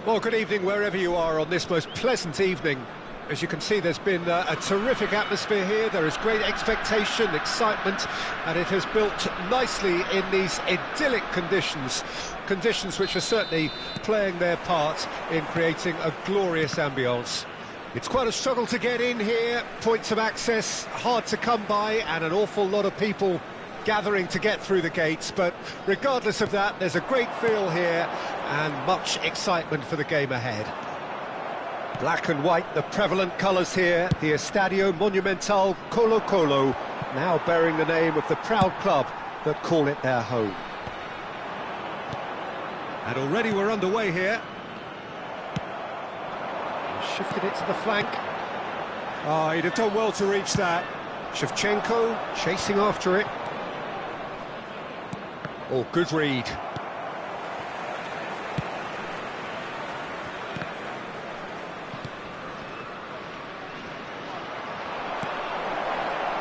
Well, good evening wherever you are on this most pleasant evening. As you can see, there's been a terrific atmosphere here. There is great expectation, excitement, and it has built nicely in these idyllic conditions. Conditions which are certainly playing their part in creating a glorious ambience. It's quite a struggle to get in here, points of access hard to come by, and an awful lot of people gathering to get through the gates, but regardless of that, there's a great feel here and much excitement for the game ahead. Black and white, the prevalent colours here, the Estadio Monumental Colo-Colo, now bearing the name of the proud club that call it their home. And already we're underway here. Shifted it to the flank. Oh, he'd have done well to reach that. Shevchenko chasing after it. Oh, good read.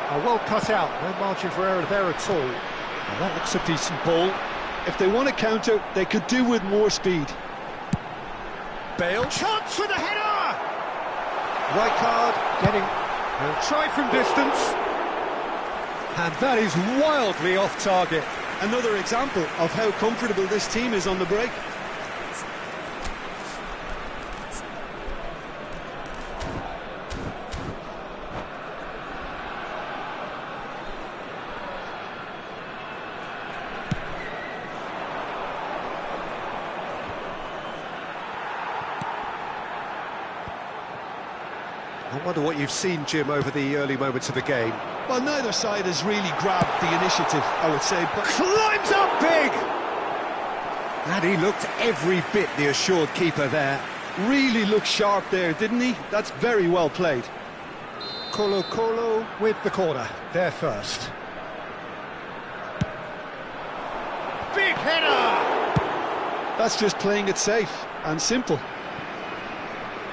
Oh, well cut out, no margin for error there at all. Well, that looks a decent ball. If they want to counter, they could do with more speed. Bale, chance for the header! Rijkaard getting a try from distance. And that is wildly off target. Another example of how comfortable this team is on the break. I wonder what you've seen, Jim, over the early moments of the game. Well, neither side has really grabbed the initiative, I would say, but... Climbs up big! And he looked every bit the assured keeper there. Really looked sharp there, didn't he? That's very well played. Colo-Colo with the corner, there first. Big header! That's just playing it safe and simple.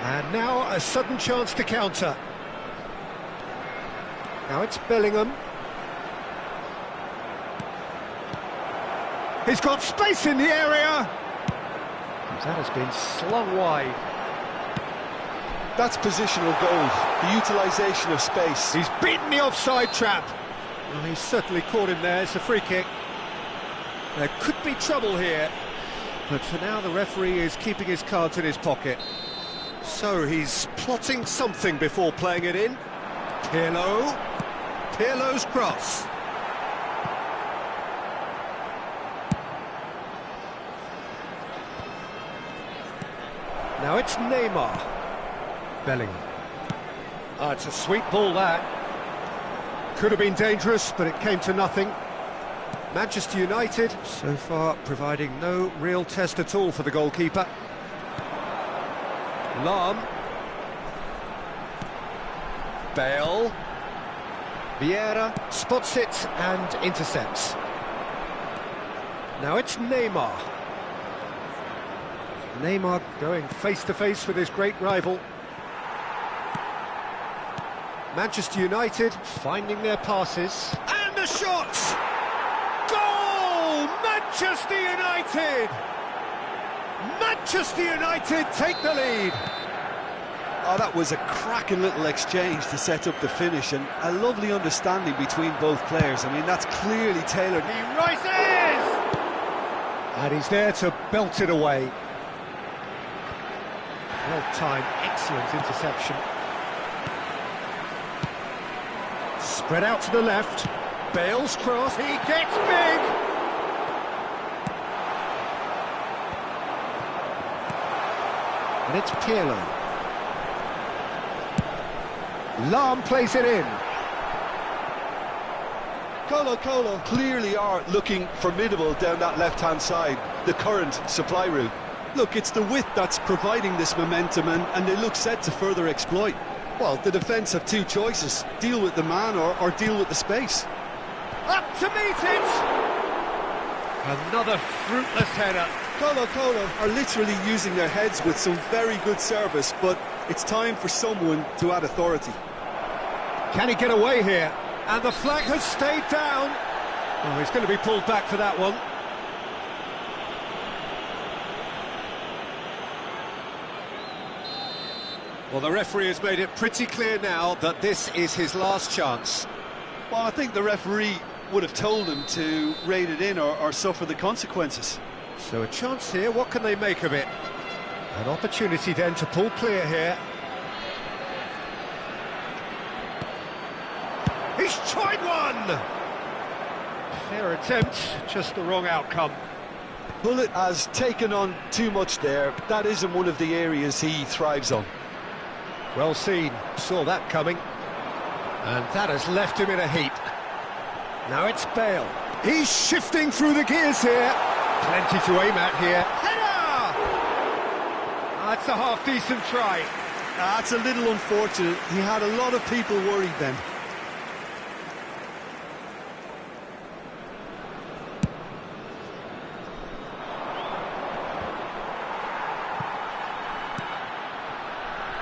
And now a sudden chance to counter. Now it's Bellingham. He's got space in the area. That has been slung wide. That's positional goal, the utilisation of space. He's beaten the offside trap. Well, he's certainly caught him there. It's a free kick. There could be trouble here, but for now the referee is keeping his cards in his pocket. So he's plotting something before playing it in. Pirlo. Pirlo's cross. Now it's Neymar. Bellingham. Oh, it's a sweet ball, that. Could have been dangerous, but it came to nothing. Manchester United, so far, providing no real test at all for the goalkeeper. Lahm. Bale. Vieira spots it and intercepts. Now it's Neymar. Neymar going face-to-face with his great rival. Manchester United finding their passes. And the shot! Goal! Manchester United! Manchester United take the lead! Oh, that was a cracking little exchange to set up the finish, and a lovely understanding between both players. I mean, that's clearly tailored. He rises! And he's there to belt it away. Well-timed, excellent interception. Spread out to the left. Bale's cross, he gets big! And it's Pirlo. Lahm plays it in. Colo clearly are looking formidable down that left-hand side, the current supply route. Look, it's the width that's providing this momentum, and they look set to further exploit. Well, the defence have two choices: deal with the man or deal with the space. Up to meet it! Another fruitless header. Colo are literally using their heads with some very good service, but it's time for someone to add authority. Can he get away here? And the flag has stayed down. Oh, he's going to be pulled back for that one. Well, the referee has made it pretty clear now that this is his last chance. Well, I think the referee would have told him to rein it in or suffer the consequences. So a chance here, what can they make of it? An opportunity then to pull clear here. He's tried one! Fair attempt, just the wrong outcome. Bullet has taken on too much there. That isn't one of the areas he thrives on. Well seen, saw that coming. And that has left him in a heap. Now it's Bale. He's shifting through the gears here. Plenty to aim at here. Header! That's a half-decent try. That's a little unfortunate. He had a lot of people worried then.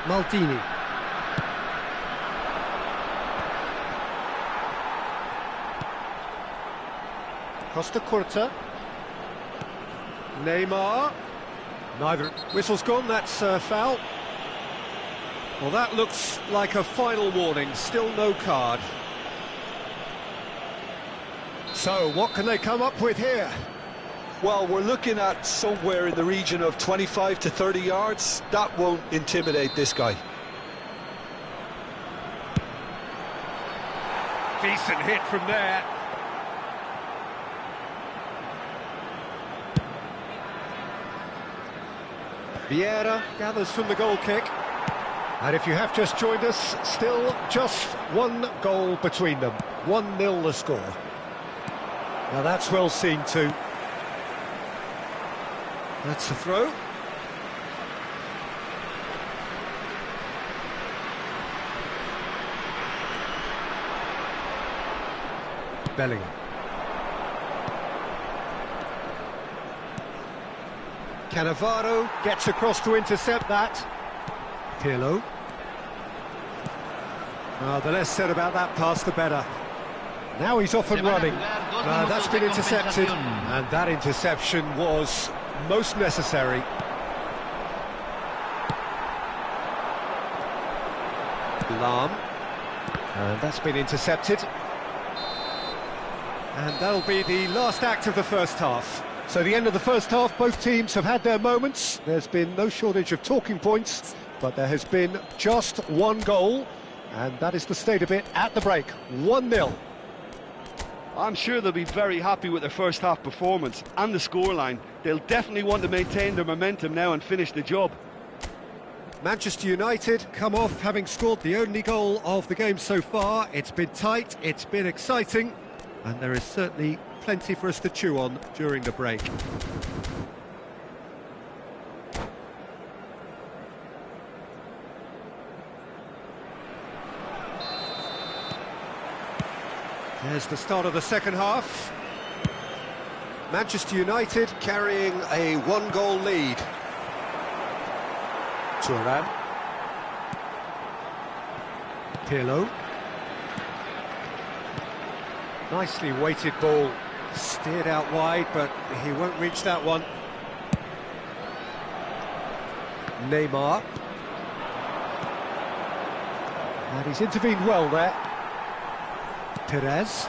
Maldini. Costa Curta. Neymar. Neither. Whistle's gone, that's foul. Well, that looks like a final warning, still no card. So, what can they come up with here? Well, we're looking at somewhere in the region of 25 to 30 yards. That won't intimidate this guy. Decent hit from there. Vieira gathers from the goal kick. And if you have just joined us, still just one goal between them. 1-0 the score. Now that's well seen too. That's a throw. Bellingham. Cannavaro gets across to intercept that. Pirlo. The less said about that pass, the better. Now he's off and running. That's been intercepted, and that interception was most necessary. Lahm. And that's been intercepted. And that'll be the last act of the first half. So the end of the first half, both teams have had their moments. There's been no shortage of talking points, but there has been just one goal, and that is the state of it at the break. 1-0. I'm sure they'll be very happy with their first half performance and the scoreline. They'll definitely want to maintain their momentum now and finish the job. Manchester United come off having scored the only goal of the game so far. It's been tight, it's been exciting, and there is certainly plenty for us to chew on during the break. There's the start of the second half. Manchester United carrying a one-goal lead. Turan. Pirlo. Nicely weighted ball, steered out wide, but he won't reach that one. Neymar. And he's intervened well there. Perez.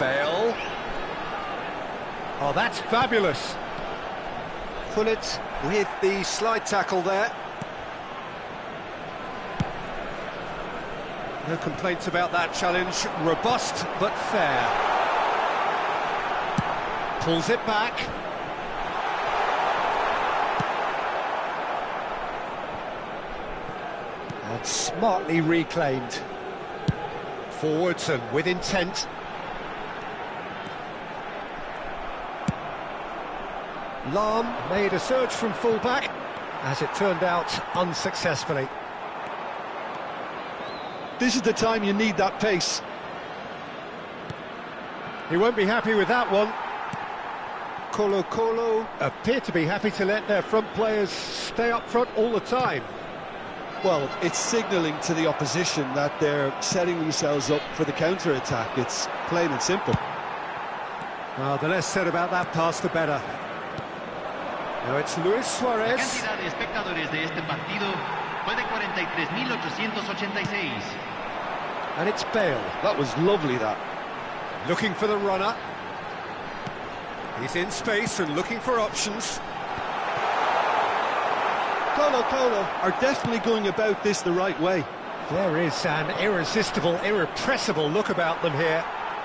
Bale. Oh, that's fabulous. Pullet with the slide tackle there. No complaints about that challenge. Robust but fair. Pulls it back. And smartly reclaimed. Forwards and with intent. Lahm made a surge from full-back, as it turned out unsuccessfully. This is the time you need that pace. He won't be happy with that one. Colo appear to be happy to let their front players stay up front all the time. Well, it's signalling to the opposition that they're setting themselves up for the counter-attack. It's plain and simple. Well, the less said about that pass, the better. Now it's Luis Suarez. La cantidad de espectadores de este partido fue de 43.886. And it's Bale. That was lovely, that. Looking for the runner. He's in space and looking for options. Colo are definitely going about this the right way. There is an irresistible, irrepressible look about them here.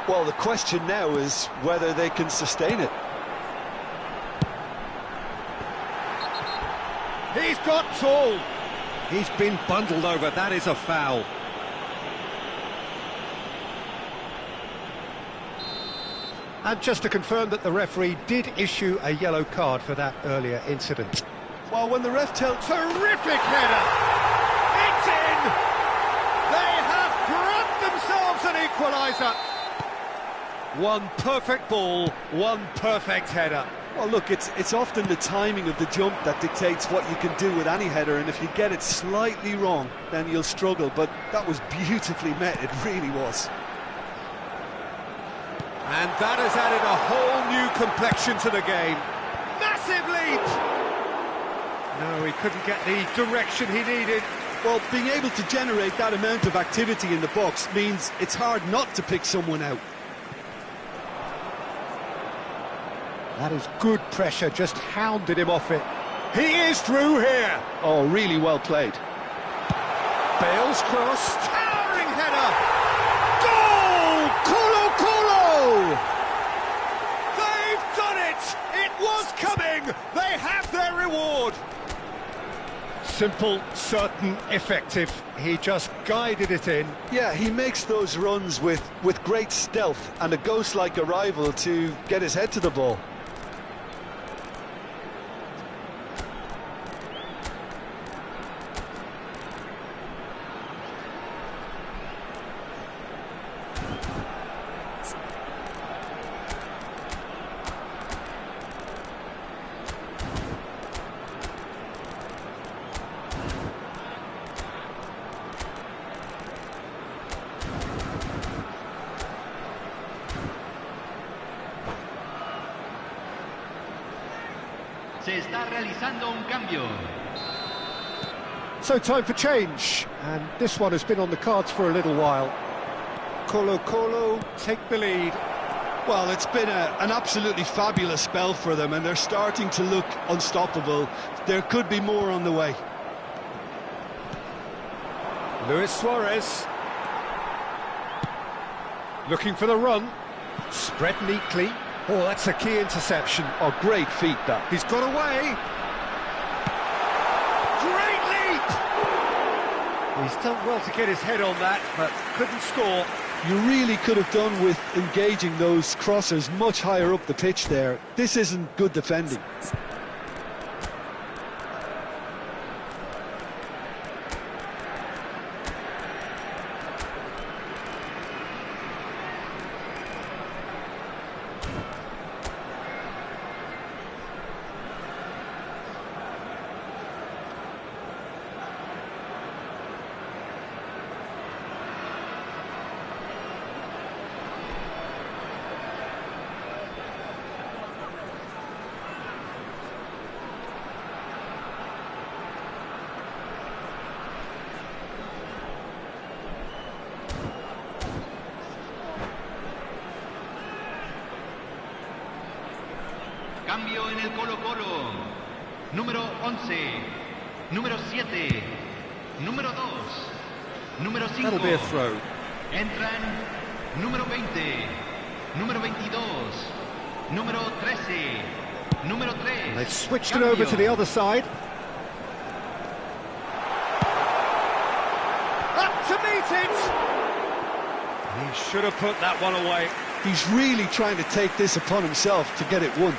Well, the question now is whether they can sustain it. He's got tall. He's been bundled over. That is a foul. And just to confirm that the referee did issue a yellow card for that earlier incident. Well, when the ref tells... Terrific header! It's in! They have grabbed themselves an equaliser! One perfect ball, one perfect header. Well, look, it's often the timing of the jump that dictates what you can do with any header, and if you get it slightly wrong, then you'll struggle. But that was beautifully met, it really was. And that has added a whole new complexion to the game. Massive leap! No, he couldn't get the direction he needed. Well, being able to generate that amount of activity in the box means it's hard not to pick someone out. That is good pressure, just hounded him off it. He is through here. Oh, really well played. Bale's cross, towering header. Goal! Colo! They've done it! It was coming! They have their reward! Simple, certain, effective. He just guided it in. Yeah, he makes those runs with great stealth and a ghost-like arrival to get his head to the ball. Se está realizando un cambio. So time for change, and this one has been on the cards for a little while. Colo take the lead. Well, it's been an absolutely fabulous spell for them, and they're starting to look unstoppable. There could be more on the way. Luis Suarez. Looking for the run. Spread neatly. Oh, that's a key interception. Oh, great feat, that. He's got away. Great leap! He's done well to get his head on that, but couldn't score. You really could have done with engaging those crossers much higher up the pitch there. This isn't good defending. Cambio en el Colo-Colo. Número 11, número 7, número 2, número 5. That'll be a throw. Entran número 20, número 22, número 13, número 3. They've switched it over to the other side. Up to meet it! He should have put that one away. He's really trying to take this upon himself to get it won.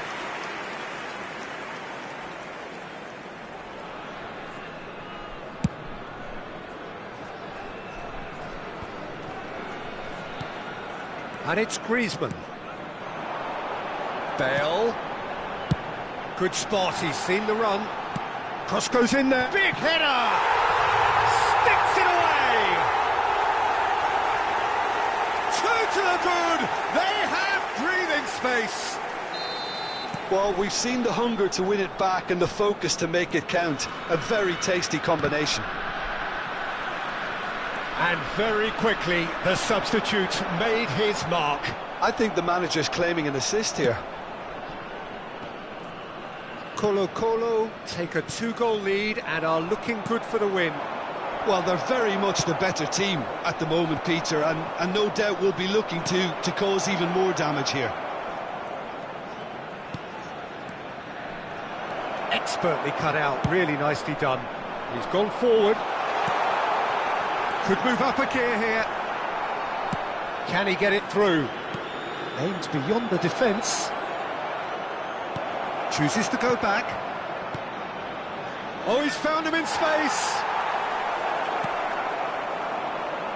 And it's Griezmann. Bale. Good spot, he's seen the run. Cross goes in there. Big header! Sticks it away! Two to the good! They have breathing space! Well, we've seen the hunger to win it back and the focus to make it count. A very tasty combination. And very quickly, the substitute made his mark. I think the manager's claiming an assist here. Colo take a 2-goal lead and are looking good for the win. Well, they're very much the better team at the moment, Peter, and no doubt will be looking to cause even more damage here. Expertly cut out, really nicely done. He's gone forward. Could move up a gear here. Can he get it through? Aims beyond the defence. Chooses to go back. Oh, he's found him in space.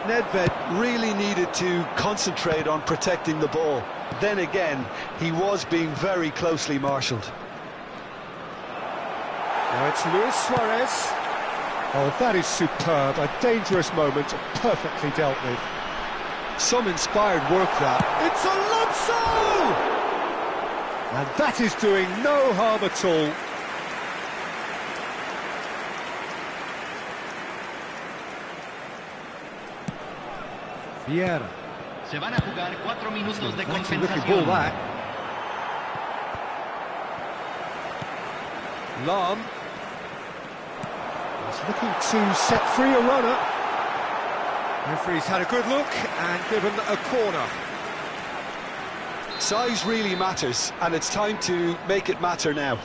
Nedved really needed to concentrate on protecting the ball. Then again, he was being very closely marshalled. Now it's Luis Suarez. Oh, that is superb. A dangerous moment, perfectly dealt with. Some inspired work, that. It's Alonso! And that is doing no harm at all. Vieira. Se van a jugar 4 minutos de That's a looking ball, compensación. that. Lam. He's looking to set free a runner. Referee's had a good look and given a corner. Size really matters, and it's time to make it matter now.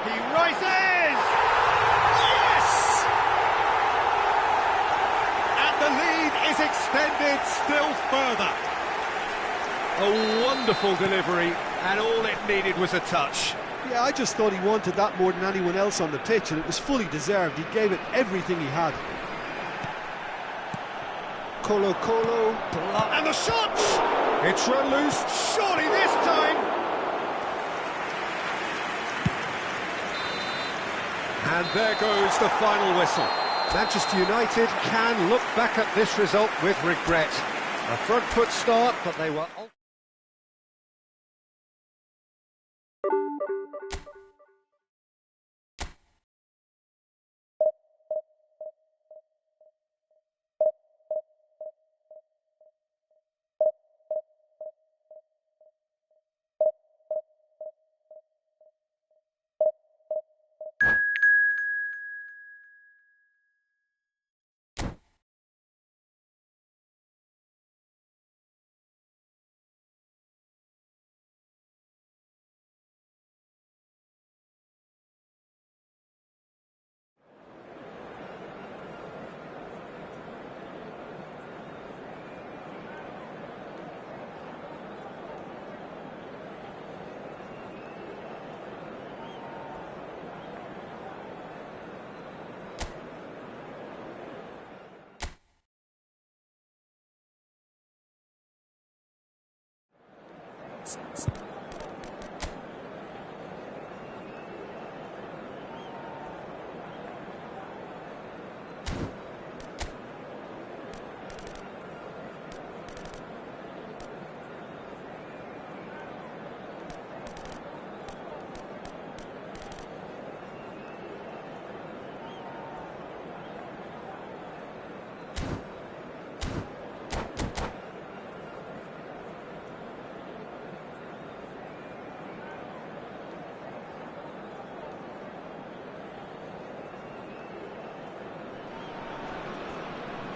He rises! Yes! And the lead is extended still further. A wonderful delivery, and all it needed was a touch. Yeah, I just thought he wanted that more than anyone else on the pitch, and it was fully deserved. He gave it everything he had. Colo, and the shot! It's run loose, surely this time! And there goes the final whistle. Manchester United can look back at this result with regret. A front foot start, but they were...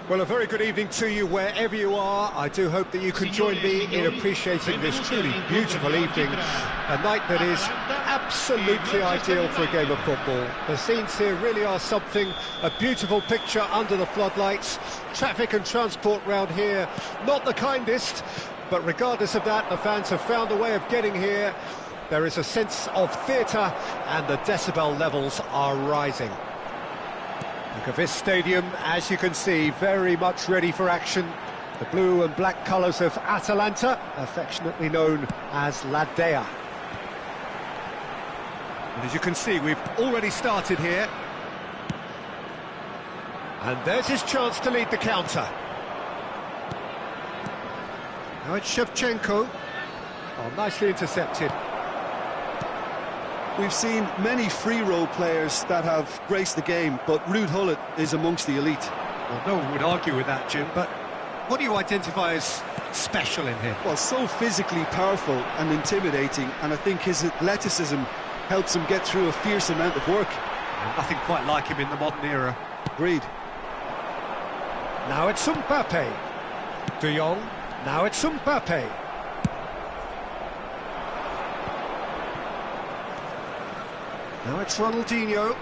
Well, a very good evening to you wherever you are. I do hope that you can join me in appreciating this truly beautiful evening, a night that is absolutely ideal for a game of football. The scenes here really are something, a beautiful picture under the floodlights. Traffic and transport round here, not the kindest, but regardless of that, the fans have found a way of getting here. There is a sense of theatre and the decibel levels are rising. Look at this stadium, as you can see, very much ready for action. The blue and black colours of Atalanta, affectionately known as La Dea. And as you can see, we've already started here. And there's his chance to lead the counter. Now it's Shevchenko. Oh, nicely intercepted. We've seen many free role players that have graced the game, but Ruud Gullit is amongst the elite. Well, no one would argue with that, Jim, but what do you identify as special in him? Well, so physically powerful and intimidating, and I think his athleticism helps him get through a fierce amount of work. And nothing quite like him in the modern era. Agreed. Now it's Mbappe. De Jong. Now it's Mbappe. Now it's Ronaldinho.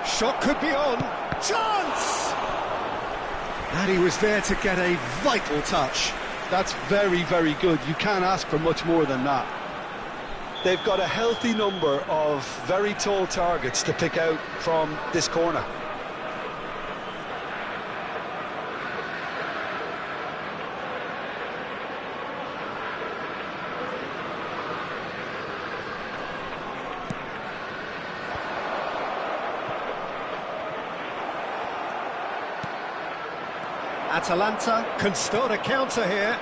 Shot could be on. Chance! And he was there to get a vital touch. That's very, very good. You can't ask for much more than that. They've got a healthy number of very tall targets to pick out from this corner. Atalanta can start a counter here.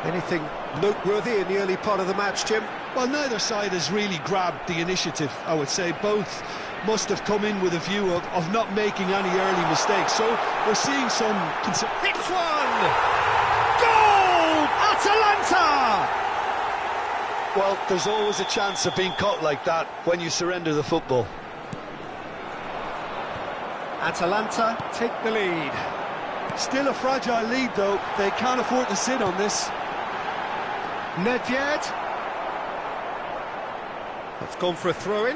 Anything noteworthy in the early part of the match, Jim? Well, neither side has really grabbed the initiative, I would say. Both must have come in with a view of not making any early mistakes. So we're seeing some... Hits one! Goal! Atalanta! Well, there's always a chance of being caught like that when you surrender the football. Atalanta take the lead. Still a fragile lead, though. They can't afford to sit on this. Nedved. That's gone for a throw-in.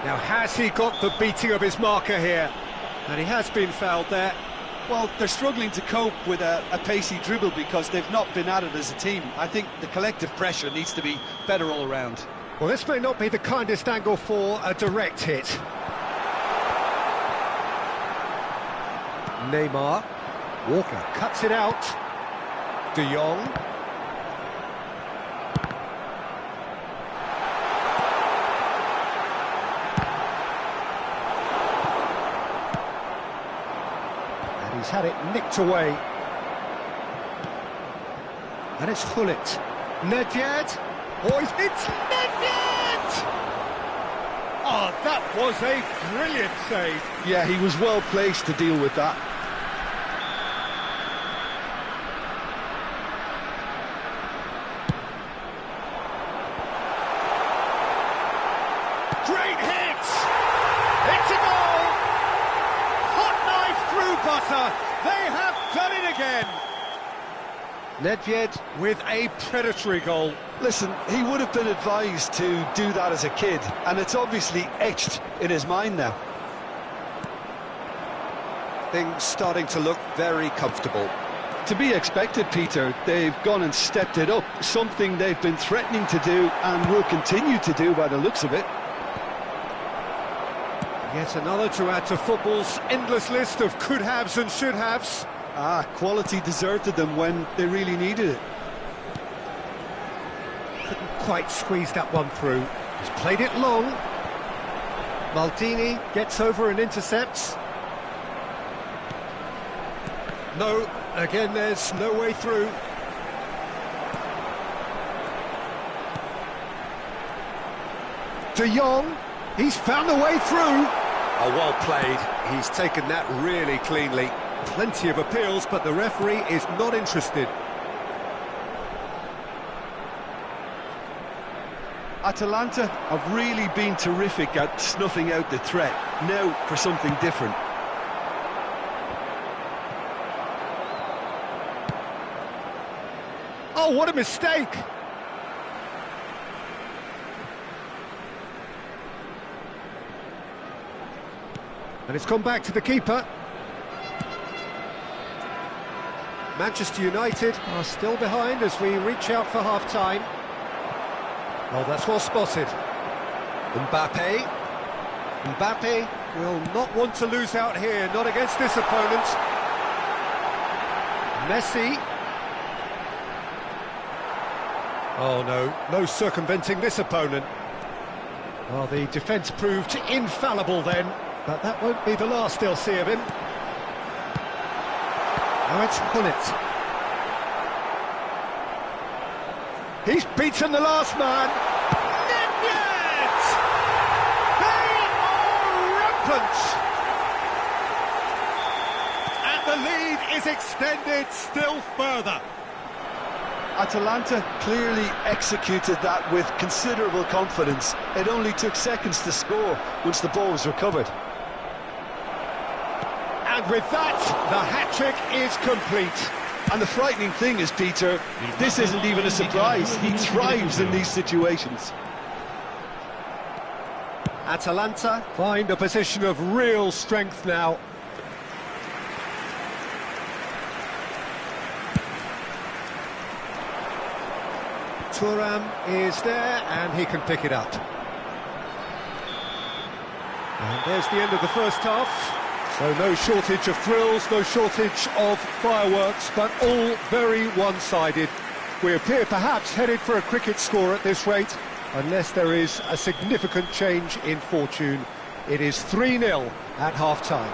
Now, has he got the beating of his marker here? And he has been fouled there. Well, they're struggling to cope with a pacey dribble because they've not been at it as a team. I think the collective pressure needs to be better all around. Well, this may not be the kindest angle for a direct hit. Neymar. Walker cuts it out. De Jong. And he's had it nicked away. And it's Gullit. Nedved. Oh, it's Nedved! Oh, that was a brilliant save. Yeah, he was well placed to deal with that. Great hit! It's a goal! Hot knife through butter. They have done it again. Nedved with a predatory goal. Listen, he would have been advised to do that as a kid, and it's obviously etched in his mind now. Things starting to look very comfortable. To be expected, Peter. They've gone and stepped it up, something they've been threatening to do and will continue to do by the looks of it. Yet another to add to football's endless list of could-haves and should-haves. Quality deserted them when they really needed it. Couldn't quite squeeze that one through. He's played it long. Maldini gets over and intercepts. No, again there's no way through. De Jong, he's found a way through. Oh, well played. He's taken that really cleanly. Plenty of appeals, but the referee is not interested. Atalanta have really been terrific at snuffing out the threat. Now for something different. Oh, what a mistake! And it's gone back to the keeper. Manchester United are still behind as we reach out for half-time. Oh, that's well spotted. Mbappe. Mbappe will not want to lose out here, not against this opponent. Messi. Oh no, no circumventing this opponent. Well, the defence proved infallible then, but that won't be the last they'll see of him. Now it's Gullit. He's beaten the last man. Nunez! They are rampant! And the lead is extended still further. Atalanta clearly executed that with considerable confidence. It only took seconds to score once the ball was recovered. And with that, the hat-trick is complete. And the frightening thing is, Peter, this isn't even a surprise. He thrives in these situations. Atalanta find a position of real strength now. Thuram is there, and he can pick it up. And there's the end of the first half. So no shortage of thrills, no shortage of fireworks, but all very one-sided. We appear perhaps headed for a cricket score at this rate, unless there is a significant change in fortune. It is 3-0 at half-time.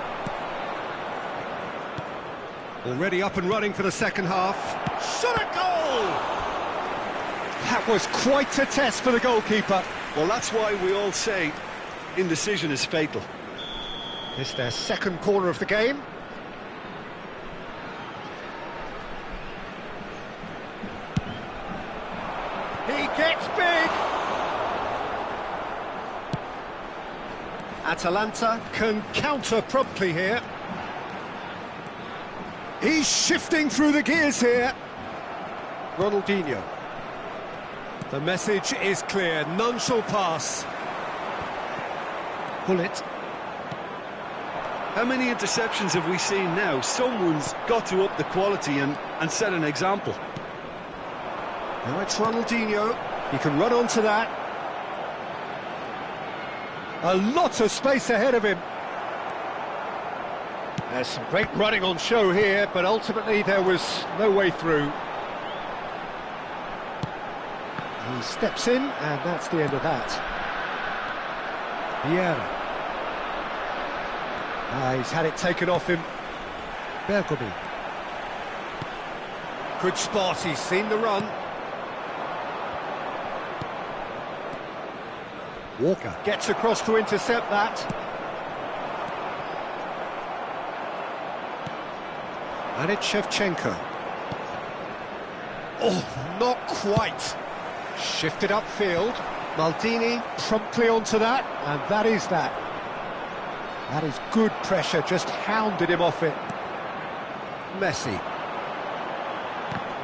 Already up and running for the second half. Shot a goal! That was quite a test for the goalkeeper. Well, that's why we all say indecision is fatal. It's their second corner of the game. He gets big! Atalanta can counter promptly here. He's shifting through the gears here. Ronaldinho. The message is clear, none shall pass. Gullit. How many interceptions have we seen now? Someone's got to up the quality and set an example. Now it's Ronaldinho. He can run onto that. A lot of space ahead of him. There's some great running on show here, but ultimately there was no way through. He steps in, and that's the end of that. Vieira. He's had it taken off him. Bergomi. Good spot, he's seen the run. Walker gets across to intercept that. And it's Shevchenko. Oh, not quite. Shifted upfield. Maldini promptly onto that, and that is that. That is good pressure, just hounded him off it. Messi.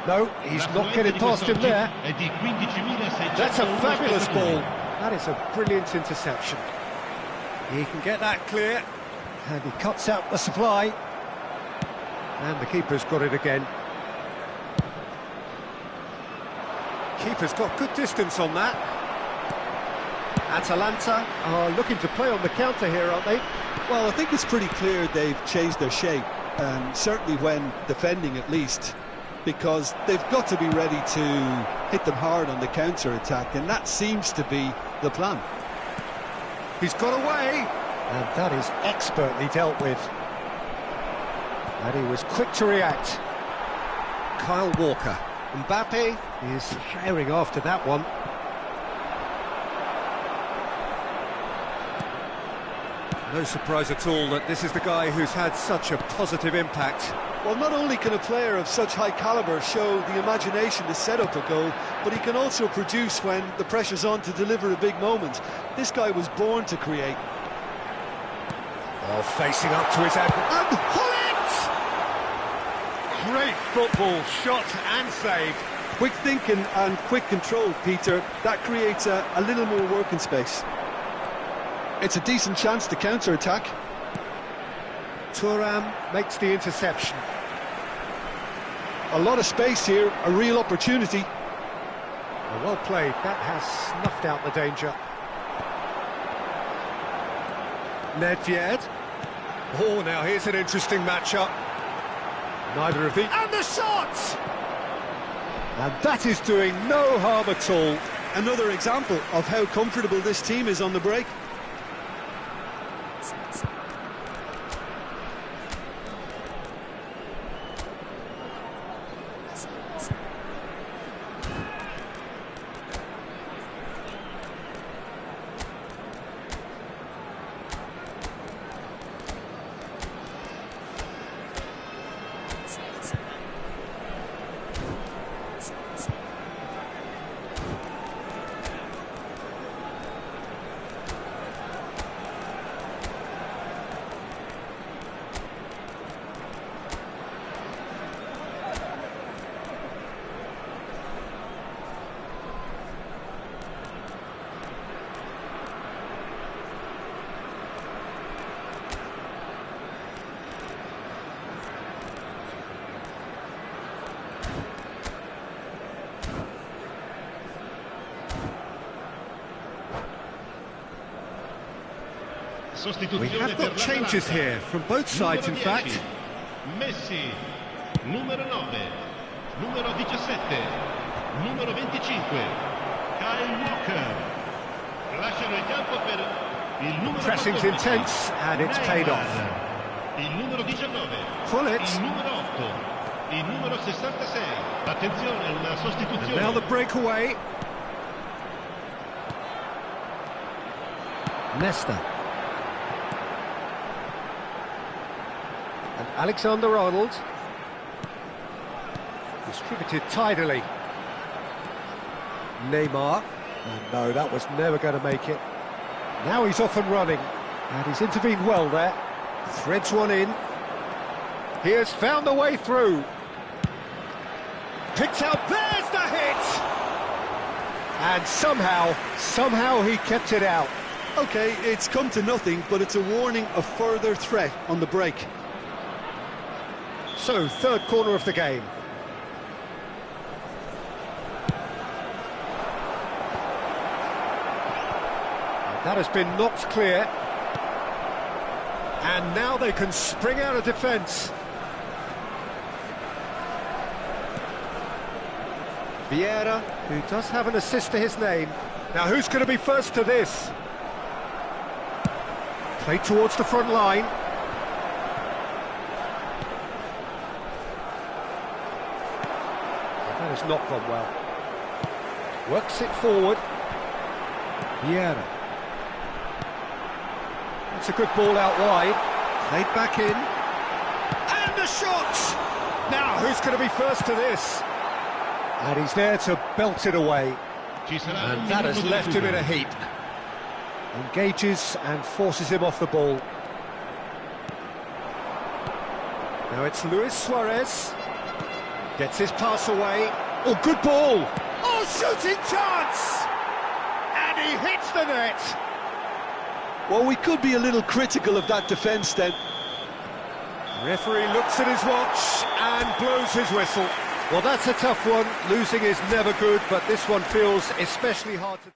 No, he's not getting past him there. That's a fabulous ball. That is a brilliant interception. He can get that clear, and he cuts out the supply. And the keeper's got it again. Keeper's got good distance on that. Atalanta are looking to play on the counter here, aren't they? Well, I think it's pretty clear they've changed their shape, certainly when defending at least, because they've got to be ready to hit them hard on the counter-attack, and that seems to be the plan. He's got away, and that is expertly dealt with. And he was quick to react. Kyle Walker. Mbappe is firing after that one. No surprise at all that this is the guy who's had such a positive impact. Well, not only can a player of such high calibre show the imagination to set up a goal, but he can also produce when the pressure's on to deliver a big moment. This guy was born to create. Oh, facing up to his and Hullet! Great football, shot and save. Quick thinking and quick control, Peter. That creates a little more working space. It's a decent chance to counter-attack. Thuram makes the interception. A lot of space here, a real opportunity. Well played, that has snuffed out the danger. Nedved. Oh, now here's an interesting matchup. Neither of the... And the shot! And that is doing no harm at all. Another example of how comfortable this team is on the break. We have got changes here from both sides, in fact. Messi, numero 9, numero 17, numero 25, Kyle Walker. Lasciano il campo per il numero Pressing's 14, intense, and it's paid off. Il numero 19, Hullet. il numero 8, il numero 66. Attenzione, una sostituzione. And now the breakaway. Nesta. And Alexander-Arnold. Distributed tidily. Neymar. And no, that was never going to make it. Now he's off and running. And he's intervened well there. Threads one in. He has found the way through. Picked out, there's the hit! And somehow he kept it out. Okay, it's come to nothing, but it's a warning of further threat on the break. So, third corner of the game. That has been knocked clear. And now they can spring out of defence. Vieira, who does have an assist to his name. Now who's going to be first to this? Played towards the front line. That has not gone well. Works it forward. Vieira. That's a good ball out wide. Played back in. And the shot! Now, who's going to be first to this? And he's there to belt it away. And that has left him in a heap. Engages and forces him off the ball. Now it's Luis Suarez. Gets his pass away. Oh, good ball! Oh, shooting chance! And he hits the net! Well, we could be a little critical of that defence then. Referee looks at his watch and blows his whistle. Well, that's a tough one. Losing is never good, but this one feels especially hard to...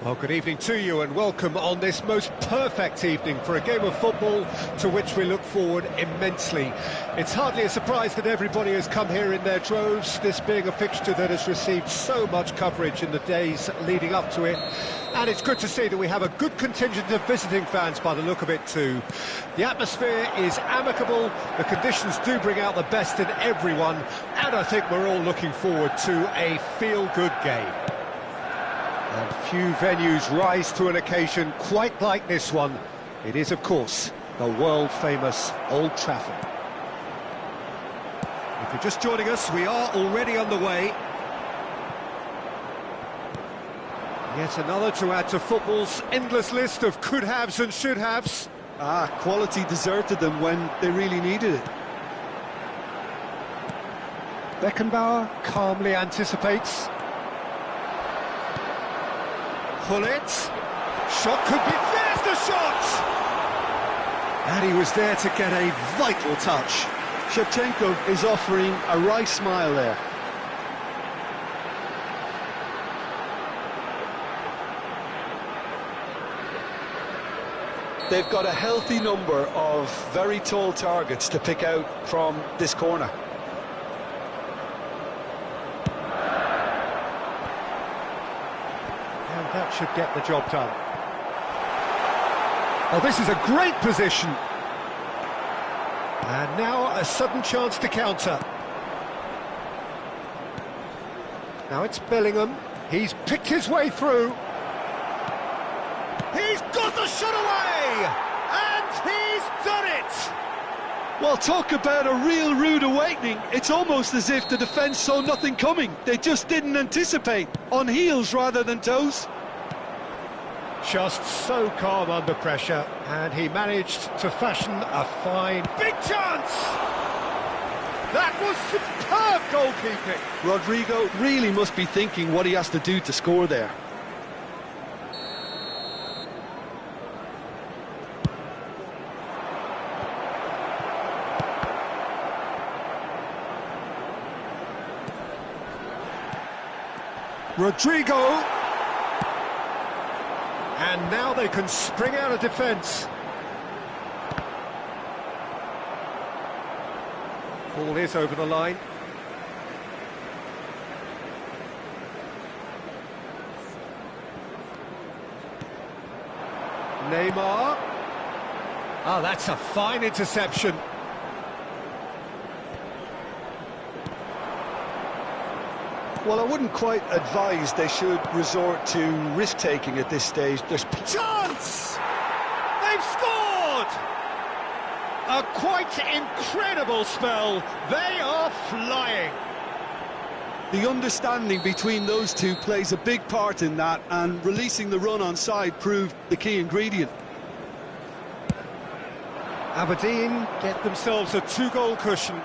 Well, good evening to you and welcome on this most perfect evening for a game of football to which we look forward immensely. It's hardly a surprise that everybody has come here in their droves, this being a fixture that has received so much coverage in the days leading up to it. And it's good to see that we have a good contingent of visiting fans by the look of it too. The atmosphere is amicable, the conditions do bring out the best in everyone, and I think we're all looking forward to a feel-good game. And few venues rise to an occasion quite like this one. It is, of course, the world-famous Old Trafford. If you're just joining us, we are already underway. Yet another to add to football's endless list of could-haves and should-haves. Quality deserted them when they really needed it. Beckenbauer calmly anticipates. Pullet, shot could be, there's the shot! And he was there to get a vital touch. Shevchenko is offering a wry smile there. They've got a healthy number of very tall targets to pick out from this corner. That should get the job done. Oh, this is a great position. And now a sudden chance to counter. Now it's Bellingham. He's picked his way through. He's got the shot away! And he's done it! Well, talk about a real rude awakening. It's almost as if the defence saw nothing coming. They just didn't anticipate. On heels rather than toes. Just so calm under pressure, and he managed to fashion a fine big chance! That was superb goalkeeping! Rodrigo really must be thinking what he has to do to score there. Rodrigo! And now they can spring out of defence. Ball is over the line. Neymar. Oh, that's a fine interception. Well, I wouldn't quite advise they should resort to risk-taking at this stage. There's chance! They've scored! A quite incredible spell. They are flying. The understanding between those two plays a big part in that, and releasing the run on side proved the key ingredient. Aberdeen get themselves a two-goal cushion.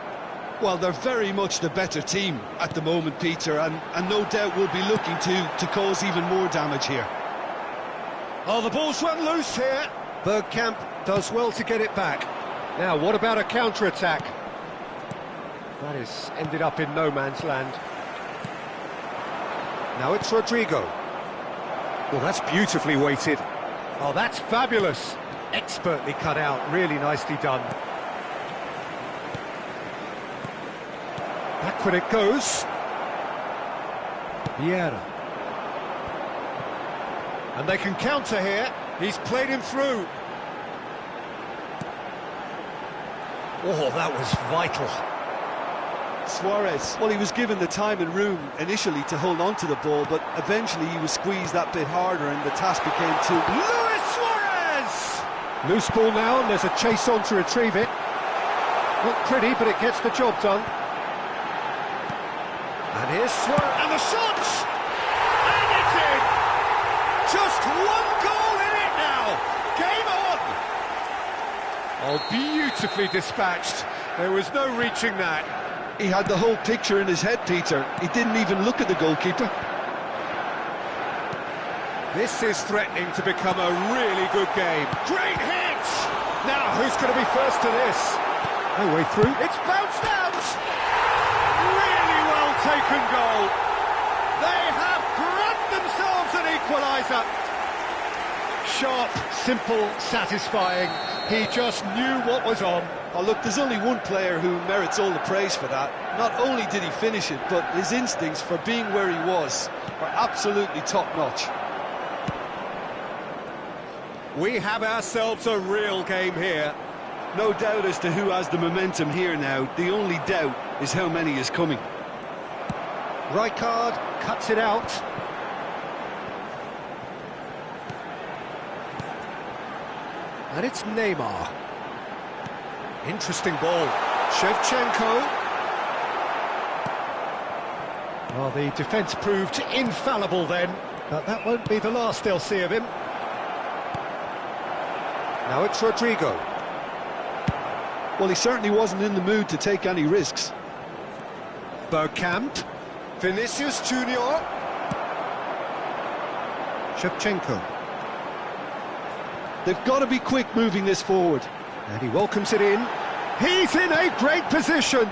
Well, they're very much the better team at the moment, Peter, and no doubt will be looking to cause even more damage here. Oh, the ball's run loose here. Bergkamp does well to get it back. Now, what about a counter-attack? That has ended up in no man's land. Now it's Rodrigo. Well, that's beautifully weighted. Oh, that's fabulous. Expertly cut out, really nicely done. Backward it goes. Vieira. And they can counter here. He's played him through. Oh, that was vital. Suarez, well, he was given the time and room initially to hold on to the ball, but eventually he was squeezed that bit harder and the task became too... Luis Suarez! Loose ball now, and there's a chase on to retrieve it. Not pretty, but it gets the job done. And here's Suarez, and the shot! And it's in! Just one goal in it now! Game on! Oh, beautifully dispatched. There was no reaching that. He had the whole picture in his head, Peter. He didn't even look at the goalkeeper. This is threatening to become a really good game. Great hit! Now, who's going to be first to this? No way through. It's bounced out! Really well taken goal. They have grabbed themselves an equaliser. sharp, simple, satisfying. He just knew what was on. Oh, look, there's only one player who merits all the praise for that. Not only did he finish it, but his instincts for being where he was are absolutely top-notch. We have ourselves a real game here. No doubt as to who has the momentum here now. The only doubt is how many is coming. Rijkaard cuts it out. And it's Neymar. Interesting ball. Shevchenko. Well, the defence proved infallible then, but that won't be the last they'll see of him. Now it's Rodrigo. Well, he certainly wasn't in the mood to take any risks. Bergkamp. Vinicius Junior. Shevchenko. They've got to be quick moving this forward. And he welcomes it in. He's in a great position.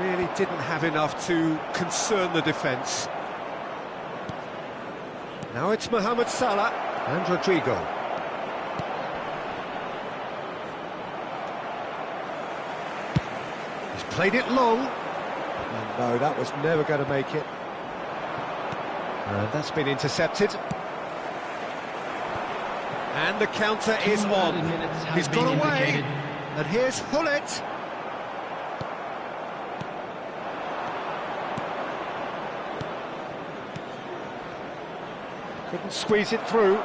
Really didn't have enough to concern the defence. Now it's Mohamed Salah and Rodrigo. He's played it long. And no, that was never going to make it. And that's been intercepted. And the counter is on. He's got away. And here's Hullet. Couldn't squeeze it through.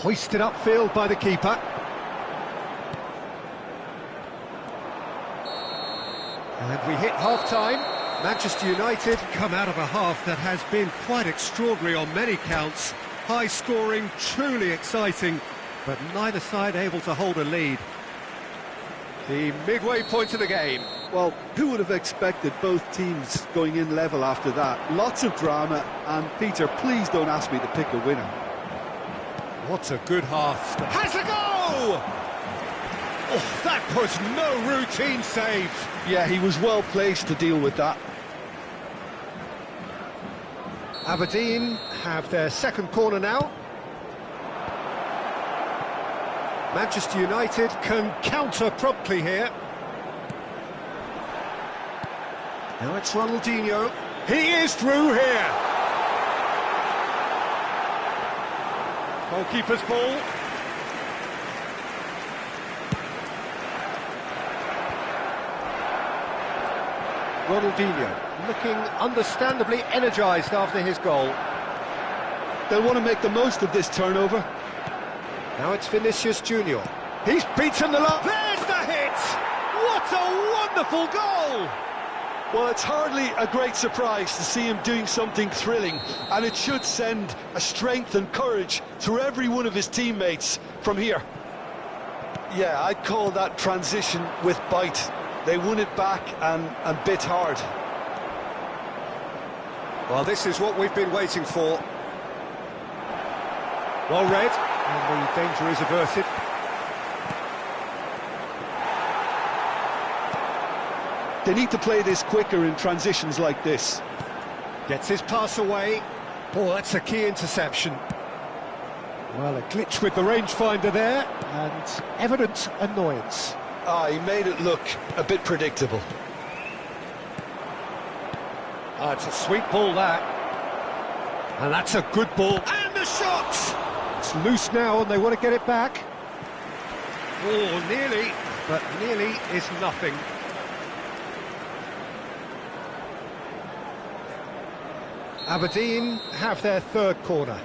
Hoisted upfield by the keeper. And we hit half-time. Manchester United come out of a half that has been quite extraordinary on many counts. High scoring, truly exciting, but neither side able to hold a lead. The midway point of the game. Well, who would have expected both teams going in level after that? Lots of drama, and Peter, please don't ask me to pick a winner. What a good half. Has a go! Oh, that was no routine save. Yeah, he was well placed to deal with that. Aberdeen have their second corner now. Manchester United can counter promptly here. Now it's Ronaldinho. He is through here. Goalkeeper's ball. Ronaldinho looking understandably energised after his goal. They'll want to make the most of this turnover. Now it's Vinicius Junior. He's beaten the line. There's the hit! What a wonderful goal! Well, it's hardly a great surprise to see him doing something thrilling, and it should send a strength and courage through every one of his teammates from here. Yeah, I'd call that transition with bite. They won it back and bit hard. Well, this is what we've been waiting for. Well read, and the danger is averted. They need to play this quicker in transitions like this. Gets his pass away. Oh, that's a key interception. Well, a glitch with the rangefinder there, and evident annoyance. Ah, he made it look a bit predictable. Oh, it's a sweet ball, that. And that's a good ball. And the shot! It's loose now, and they want to get it back. Oh, nearly, but nearly is nothing. Aberdeen have their third corner.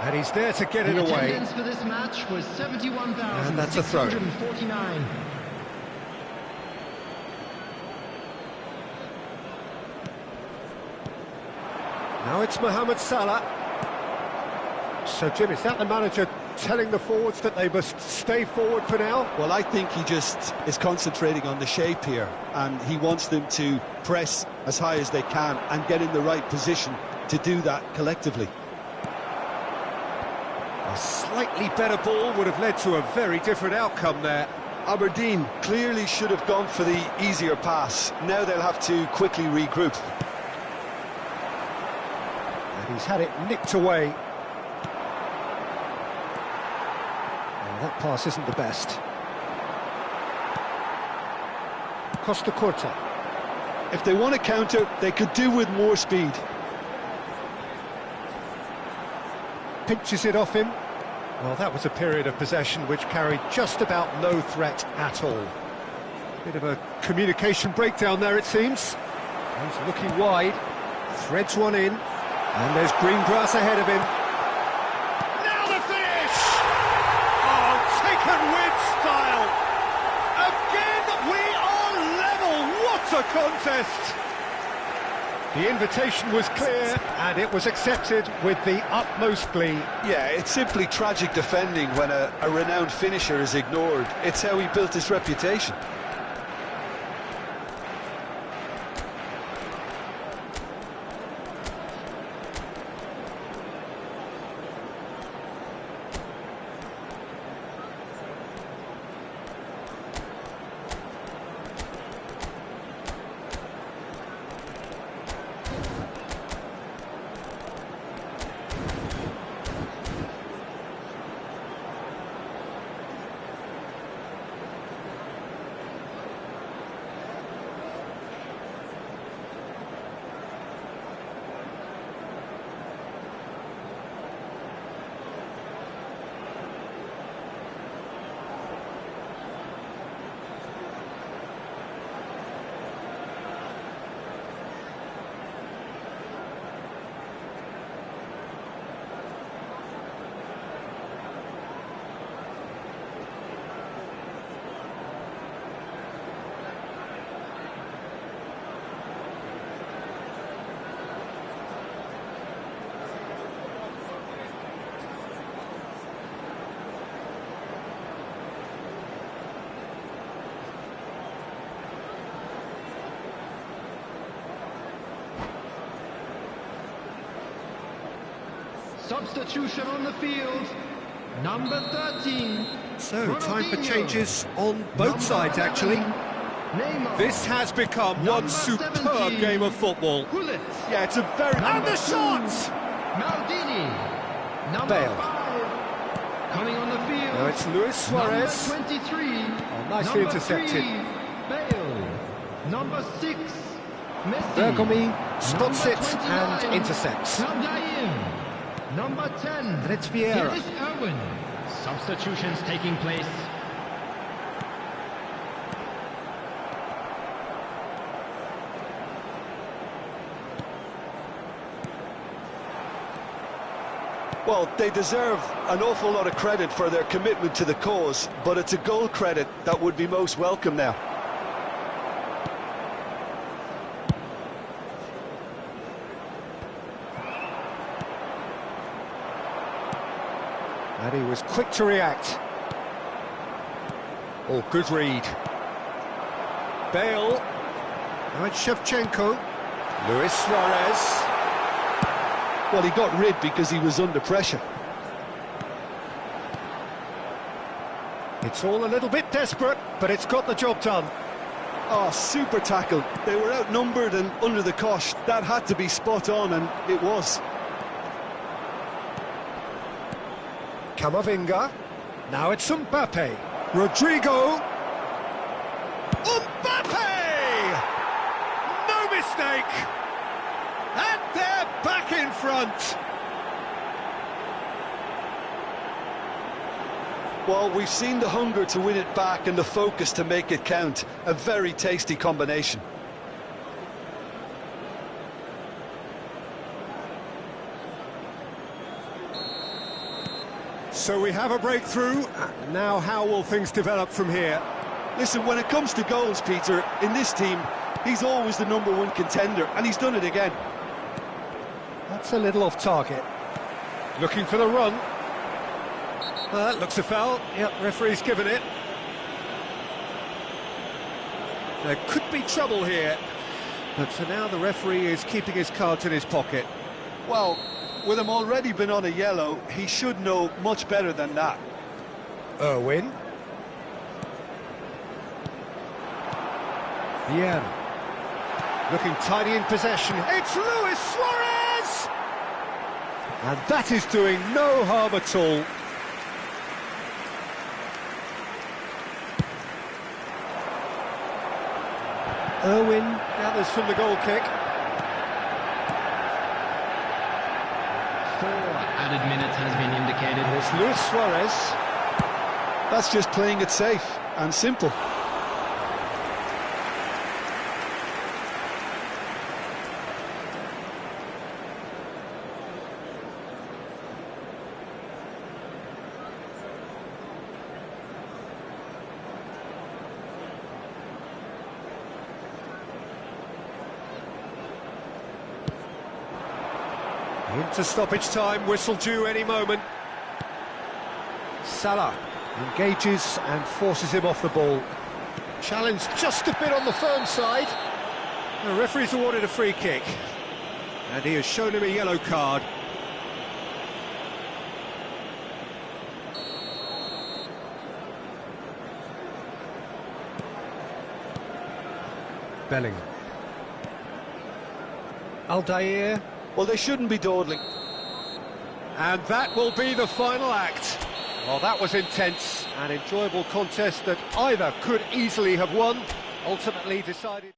And he's there to get it away. The attendance for this match was 71,649. And that's a throw. Now it's Mohamed Salah. So, Jim, is that the manager telling the forwards that they must stay forward for now? Well, I think he just is concentrating on the shape here, and he wants them to press as high as they can and get in the right position to do that collectively. A slightly better ball would have led to a very different outcome there. Aberdeen clearly should have gone for the easier pass. Now they'll have to quickly regroup. And he's had it nicked away. Well, that pass isn't the best. Costa Curta. If they want to counter, they could do with more speed. Pinches it off him. Well, that was a period of possession which carried just about no threat at all. Bit of a communication breakdown there, it seems. He's looking wide, threads one in, and there's green grass ahead of him. Now the finish! Oh, taken with style! Again, we are level! What a contest! The invitation was clear, and it was accepted with the utmost glee. Yeah, it's simply tragic defending when a renowned finisher is ignored. It's how he built his reputation. Substitution on the field, number 13. So, time for changes on both sides, actually. Neymar. This has become one Number superb 17. game of football. Gullit. Yeah, it's a very... And the shot! Maldini. Number Bale. 5. Coming on the field. Now it's Luis Suarez. Number 23. Nicely Number intercepted. 3, Bale. Number 6. Messi. Bergomi spots Number it and 29, intercepts. Sandaim. Number 10. And it's Vieira. Here is Owen. Substitutions taking place. Well, they deserve an awful lot of credit for their commitment to the cause, but it's a goal credit that would be most welcome now. And he was quick to react. Oh, good read. Bale. Now it's Shevchenko. Luis Suarez. Well, he got rid because he was under pressure. It's all a little bit desperate, but it's got the job done. Oh, super tackle. They were outnumbered and under the cosh. That had to be spot on, and it was. Camavinga. Now it's Mbappe. Rodrigo. Mbappe! No mistake! And they're back in front. Well, we've seen the hunger to win it back and the focus to make it count. A very tasty combination. So we have a breakthrough. Now how will things develop from here? Listen, when it comes to goals, Peter, in this team, he's always the #1 contender, and he's done it again. That's a little off target. Looking for the run. That looks a foul. Yep, referee's given it. There could be trouble here. But for now, the referee is keeping his cards in his pocket. Well, with him already been on a yellow, he should know much better than that. Irwin. Bien. Looking tidy in possession. It's Luis Suarez! And that is doing no harm at all. Irwin gathers from the goal kick. 4 added minutes has been indicated. And it's Luis Suarez. That's just playing it safe and simple. Into stoppage time, whistle due any moment. Salah engages and forces him off the ball. Challenge just a bit on the firm side. The referee's awarded a free kick. And he has shown him a yellow card. Bellingham. Aldair. Well, they shouldn't be dawdling. And that will be the final act. Well, that was intense, an enjoyable contest that either could easily have won, ultimately decided...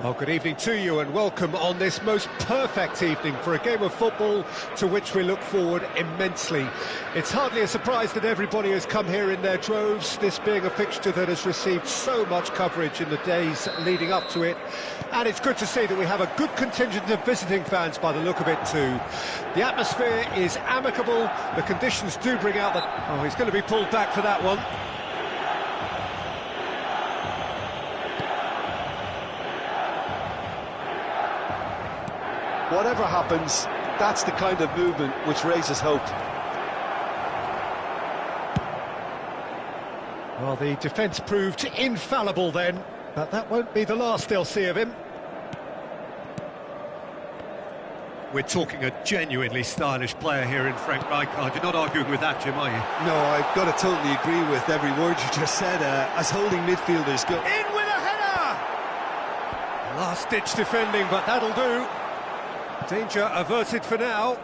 Well, good evening to you and welcome on this most perfect evening for a game of football to which we look forward immensely. It's hardly a surprise that everybody has come here in their droves, this being a fixture that has received so much coverage in the days leading up to it. And it's good to see that we have a good contingent of visiting fans by the look of it too. The atmosphere is amicable, the conditions do bring out that... Oh, he's going to be pulled back for that one. Whatever happens, that's the kind of movement which raises hope. Well, the defence proved infallible then, but that won't be the last they'll see of him. We're talking a genuinely stylish player here in Frank Rijkaard. You're not arguing with that, Jim, are you? No, I've got to totally agree with every word you just said. As holding midfielders go... In with a header! Last-ditch defending, but that'll do. Danger averted for now.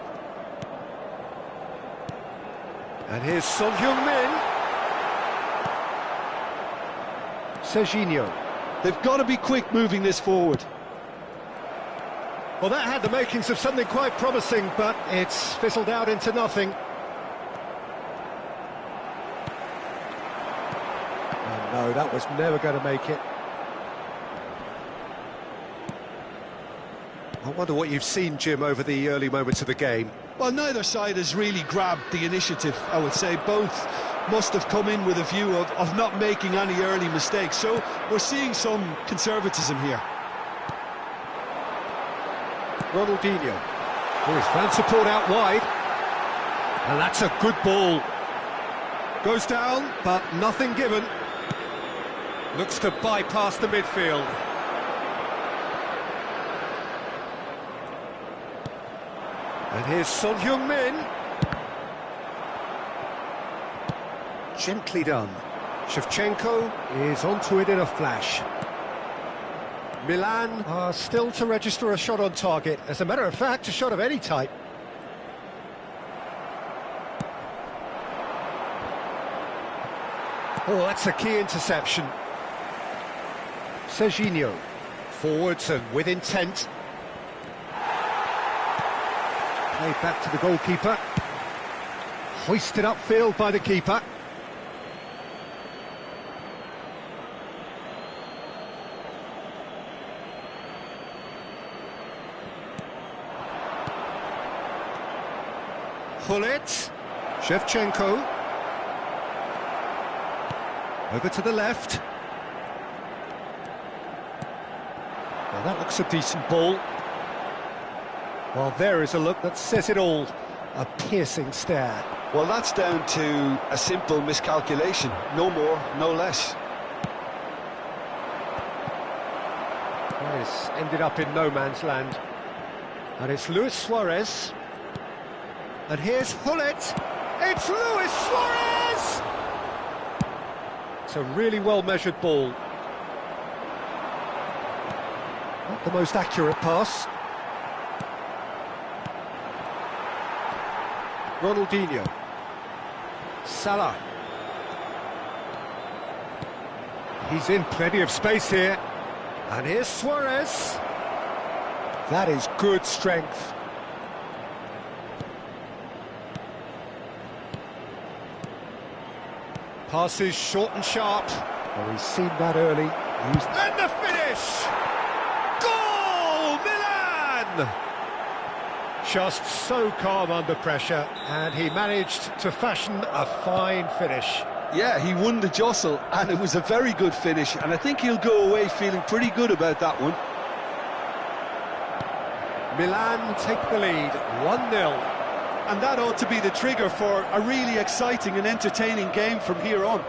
And here's Son Heung-min. Serginho. They've got to be quick moving this forward. Well, that had the makings of something quite promising, but it's fizzled out into nothing. Oh, no, that was never going to make it. I wonder what you've seen, Jim, over the early moments of the game. Well, neither side has really grabbed the initiative, I would say. Both must have come in with a view of not making any early mistakes. So we're seeing some conservatism here. Ronaldinho. Here's fan support out wide. And that's a good ball. Goes down, but nothing given. Looks to bypass the midfield. And here's Son Heung-min. Gently done. Shevchenko is onto it in a flash. Milan are still to register a shot on target. As a matter of fact, a shot of any type. Oh, that's a key interception. Serginho. Forwards and with intent. Played back to the goalkeeper. Hoisted upfield by the keeper. Hullet. Shevchenko. Over to the left. Well, that looks a decent ball. Well, there is a look that says it all. A piercing stare. Well, that's down to a simple miscalculation. No more, no less. Well, it's ended up in no man's land. And it's Luis Suarez. And here's Hullet. It's Luis Suarez! It's a really well-measured ball. Not the most accurate pass. Ronaldinho. Salah. He's in plenty of space here. And here's Suarez. That is good strength. Passes short and sharp. Oh, he's seen that early. And the finish! Goal! Milan! Just so calm under pressure, and he managed to fashion a fine finish. Yeah, he won the jostle, and it was a very good finish, and I think he'll go away feeling pretty good about that one. Milan take the lead, 1-0. And that ought to be the trigger for a really exciting and entertaining game from here on.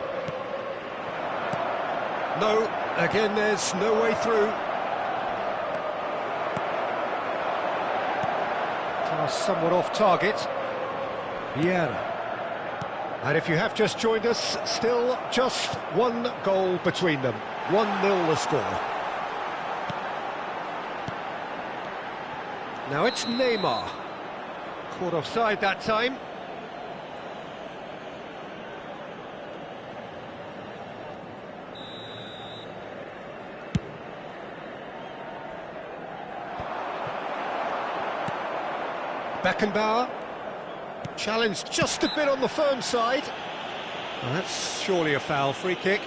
No, again, there's no way through. Somewhat off target. Vieira. And if you have just joined us, still just one goal between them. 1-0 the score. Now it's Neymar. Caught offside that time. Beckenbauer, challenged just a bit on the firm side. Well, that's surely a foul. Free kick.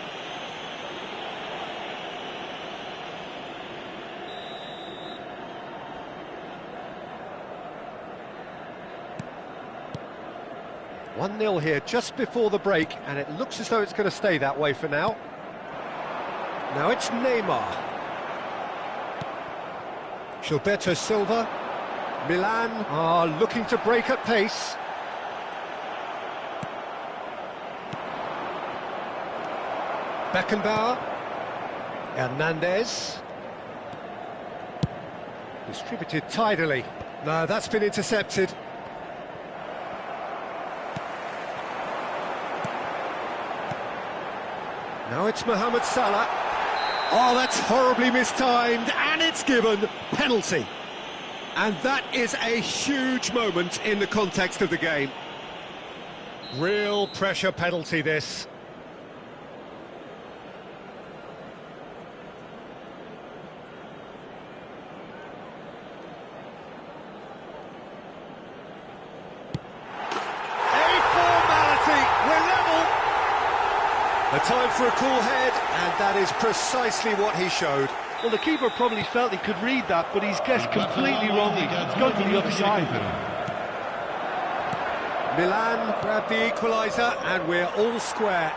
One 0 here just before the break, and it looks as though it's going to stay that way for now. Now it's Neymar. Gilberto Silva. Milan are looking to break at pace. Beckenbauer. Hernandez. Distributed tidily. No, that's been intercepted. Now it's Mohamed Salah. Oh, that's horribly mistimed, and it's given. Penalty. And that is a huge moment in the context of the game. Real pressure penalty, this. A time for a cool head, and that is precisely what he showed. Well, the keeper probably felt he could read that, but he's guessed completely wrongly. He's gone to the other side. Milan grabbed the equaliser, and we're all square.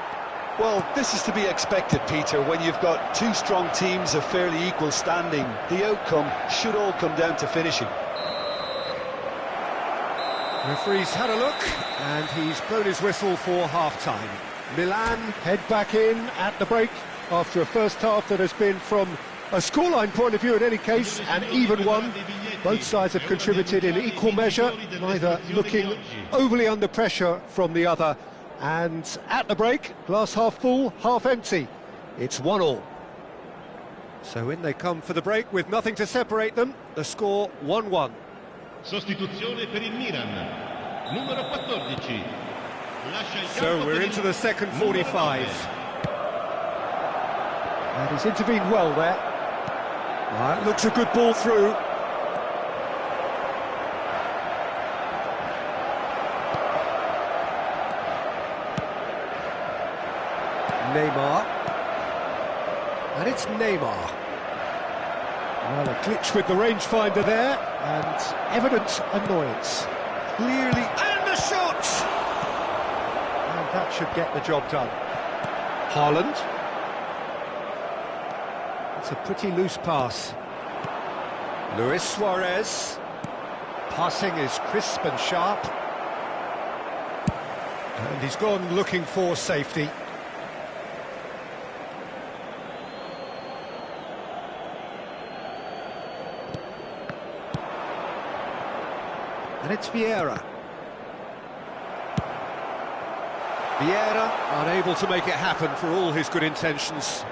Well, this is to be expected, Peter, when you've got two strong teams of fairly equal standing. The outcome should all come down to finishing. Referee's had a look, and he's blown his whistle for half-time. Milan head back in at the break after a first half that has been, from a scoreline point of view in any case, an even one. Both sides have contributed in equal measure, neither looking overly under pressure from the other. And at the break, glass half full, half empty. It's 1-1. So in they come for the break with nothing to separate them. The score 1-1. Sostituzione per il Milan. Numero 14. So we're into the second 45. And he's intervened well there. That looks a good ball through. Neymar. And it's Neymar. Well, a glitch with the rangefinder there, and evident annoyance. Clearly, and the shot! And that should get the job done. Haaland. It's a pretty loose pass. Luis Suarez. Passing is crisp and sharp. And he's gone looking for safety. And it's Vieira. Vieira unable to make it happen for all his good intentions.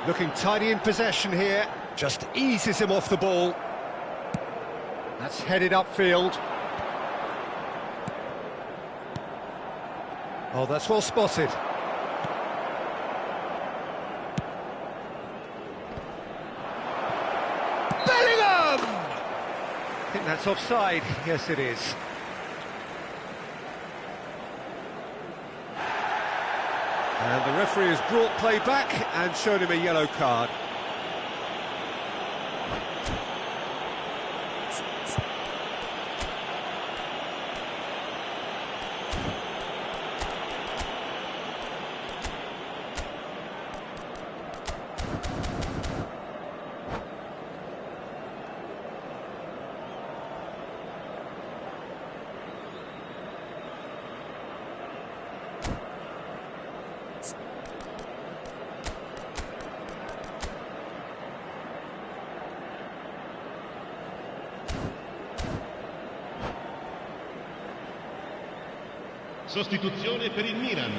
Looking tidy in possession here, just eases him off the ball. That's headed upfield. Oh, that's well spotted. I think that's offside. Yes, it is. And the referee has brought play back and shown him a yellow card. Sostituzione per il Milan.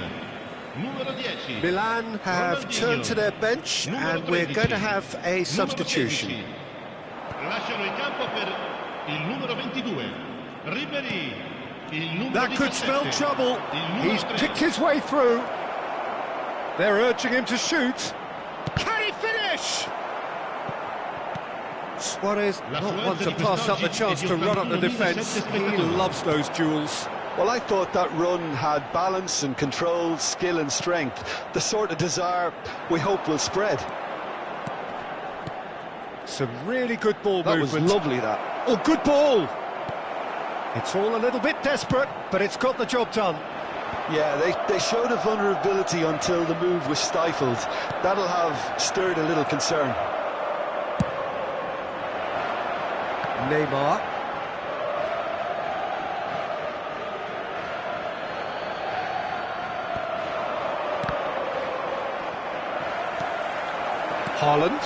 Numero 10. Milan have turned to their bench, and we're going to have a substitution. Lasciano il campo per il numero 22. Ribery. That could spell trouble. He's picked his way through. They're urging him to shoot. Can he finish? Suarez not one to pass up the chance to run up the defence. He loves those duels. Well, I thought that run had balance and control, skill and strength. The sort of desire we hope will spread. Some really good ball movement. That was lovely, that. Oh, good ball! It's all a little bit desperate, but it's got the job done. Yeah, they showed a vulnerability until the move was stifled. That'll have stirred a little concern. Neymar. Haaland.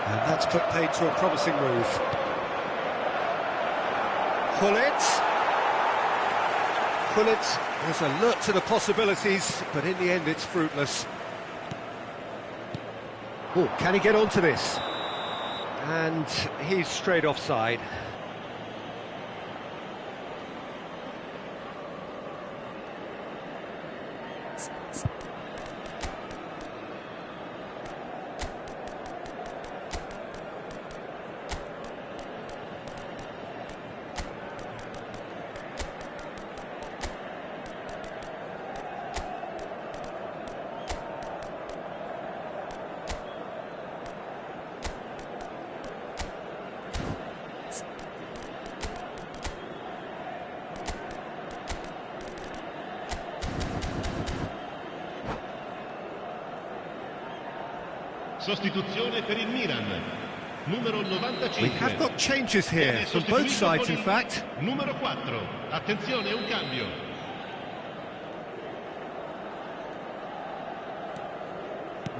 And that's put paid to a promising move. Gullit is alert to the possibilities, but in the end it's fruitless. Oh, can he get onto this? And he's straight offside. Sostituzione per il Milan. Numero 95. We have got changes here from both sides, in fact. Numero 4. Attenzione, un cambio.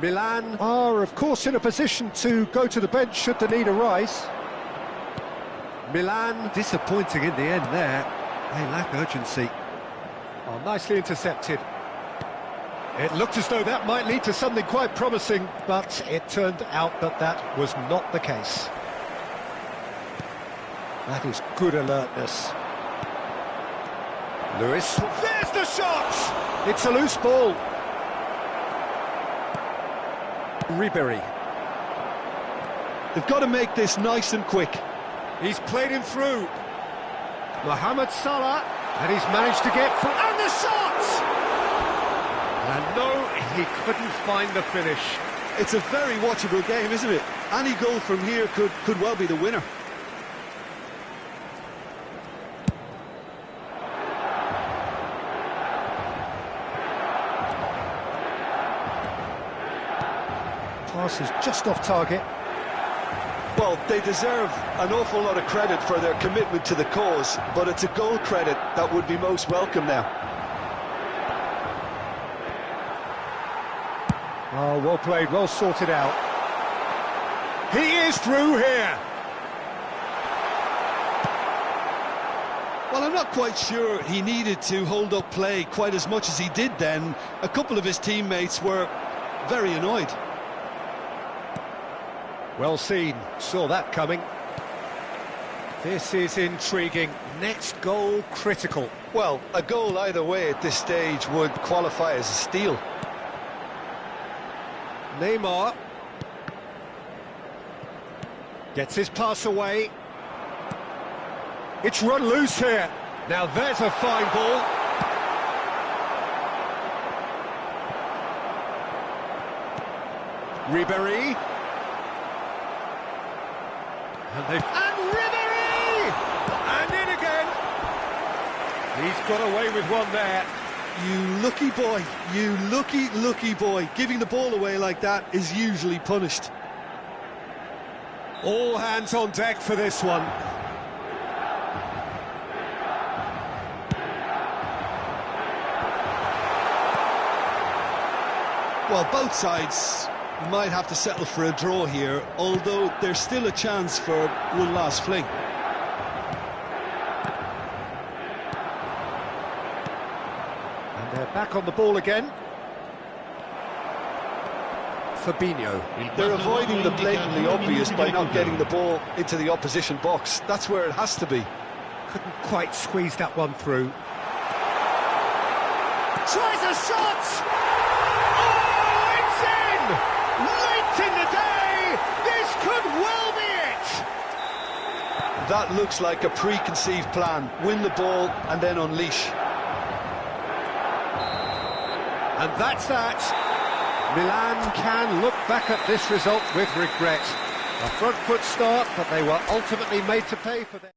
Milan are, of course, in a position to go to the bench should the need arise. Milan disappointing in the end there. They lack urgency. Oh, nicely intercepted. It looked as though that might lead to something quite promising, but it turned out that that was not the case. That is good alertness. Lewis, there's the shot! It's a loose ball. Ribery. They've got to make this nice and quick. He's played him through. Mohamed Salah, and he's managed to get through. And the shot! And no, he couldn't find the finish. It's a very watchable game, isn't it? Any goal from here could well be the winner. Pass is just off target. Well, they deserve an awful lot of credit for their commitment to the cause, but it's a goal credit that would be most welcome now. Oh, well played, well sorted out. He is through here. Well, I'm not quite sure he needed to hold up play quite as much as he did then. A couple of his teammates were very annoyed. Well seen, saw that coming. This is intriguing. Next goal critical. Well, a goal either way at this stage would qualify as a steal. Neymar gets his pass away. It's run loose here. Now there's a fine ball. Ribery. And Ribery! And in again. He's got away with one there. You lucky boy, you lucky boy. Giving the ball away like that is usually punished. All hands on deck for this one. Well, both sides might have to settle for a draw here, although there's still a chance for one last fling. They're back on the ball again. Fabinho. They're avoiding the blatantly obvious by not getting the ball into the opposition box. That's where it has to be. Couldn't quite squeeze that one through. Tries a shot! Oh, it's in! Late in the day! This could well be it! That looks like a preconceived plan. Win the ball and then unleash. And that's that. Milan can look back at this result with regret. A front foot start, but they were ultimately made to pay for their...